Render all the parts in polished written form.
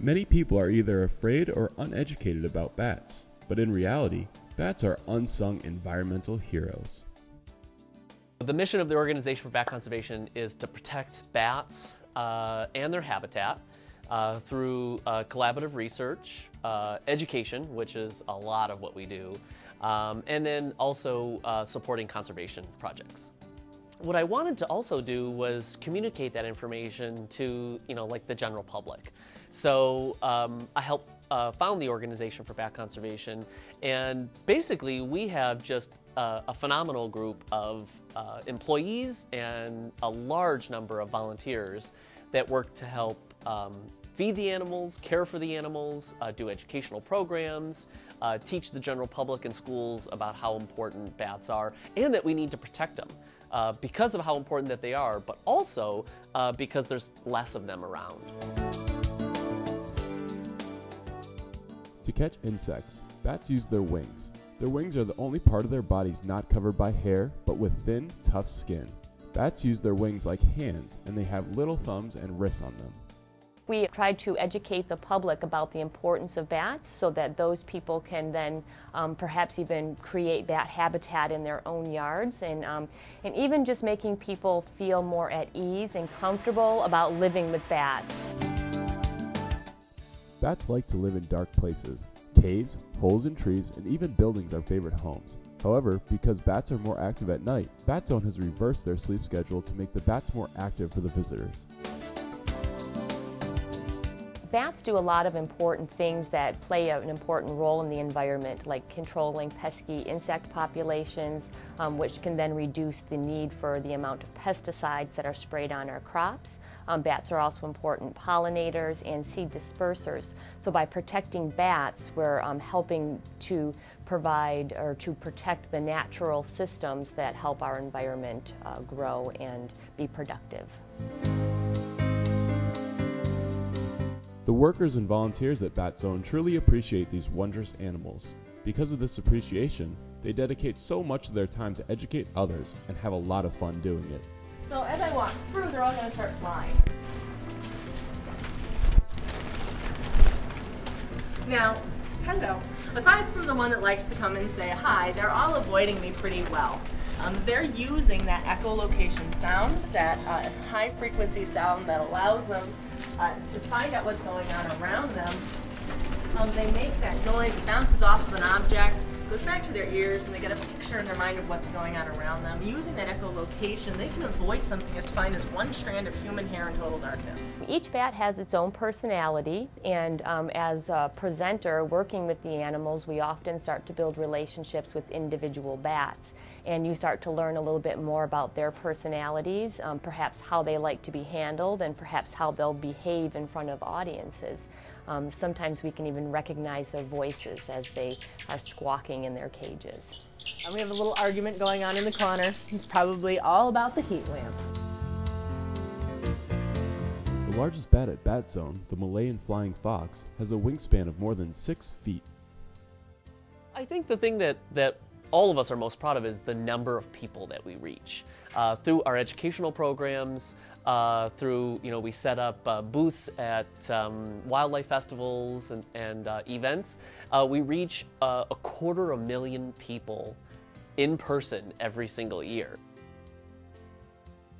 Many people are either afraid or uneducated about bats, but in reality, bats are unsung environmental heroes. The mission of the Organization for Bat Conservation is to protect bats and their habitat through collaborative research, education, which is a lot of what we do, and then also supporting conservation projects. What I wanted to also do was communicate that information to, like the general public. So I helped found the Organization for Bat Conservation, and basically we have just a phenomenal group of employees and a large number of volunteers that work to help feed the animals, care for the animals, do educational programs, teach the general public and schools about how important bats are and that we need to protect them. Because of how important that they are, but also because there's less of them around. To catch insects, bats use their wings. Their wings are the only part of their bodies not covered by hair, but with thin, tough skin. Bats use their wings like hands, and they have little thumbs and wrists on them. We tried to educate the public about the importance of bats so that those people can then perhaps even create bat habitat in their own yards, and even just making people feel more at ease and comfortable about living with bats. Bats like to live in dark places. Caves, holes in trees, and even buildings are favorite homes. However, because bats are more active at night, Bat.zone has reversed their sleep schedule to make the bats more active for the visitors. Bats do a lot of important things that play an important role in the environment, like controlling pesky insect populations, which can then reduce the need for the amount of pesticides that are sprayed on our crops. Bats are also important pollinators and seed dispersers. So by protecting bats, we're helping to provide or to protect the natural systems that help our environment grow and be productive. The workers and volunteers at Bat.zone truly appreciate these wondrous animals. Because of this appreciation, they dedicate so much of their time to educate others and have a lot of fun doing it. So as I walk through, they're all going to start flying. Now, hello. Aside from the one that likes to come and say hi, they're all avoiding me pretty well. They're using that echolocation sound, that high frequency sound that allows them to find out what's going on around them. They make that noise, it bounces off of an object, goes back to their ears, and they get a picture in their mind of what's going on around them. Using that echolocation, they can avoid something as fine as one strand of human hair in total darkness. Each bat has its own personality, and as a presenter working with the animals, we often start to build relationships with individual bats. And you start to learn a little bit more about their personalities, perhaps how they like to be handled, and perhaps how they'll behave in front of audiences. Sometimes we can even recognize their voices as they are squawking in their cages. We have a little argument going on in the corner. It's probably all about the heat lamp. The largest bat at Bat.zone, the Malayan flying fox, has a wingspan of more than 6 feet. I think the thing that all of us are most proud of is the number of people that we reach. Through our educational programs, through, we set up booths at wildlife festivals and events. We reach 250,000 people in person every single year.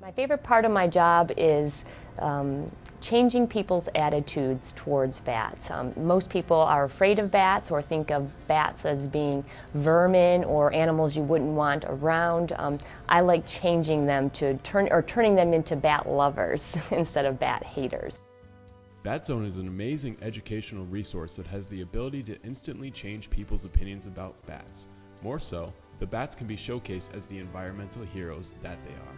My favorite part of my job is changing people's attitudes towards bats. Most people are afraid of bats or think of bats as being vermin or animals you wouldn't want around. I like changing them to turning them into bat lovers instead of bat haters. Bat.zone is an amazing educational resource that has the ability to instantly change people's opinions about bats. More so, the bats can be showcased as the environmental heroes that they are.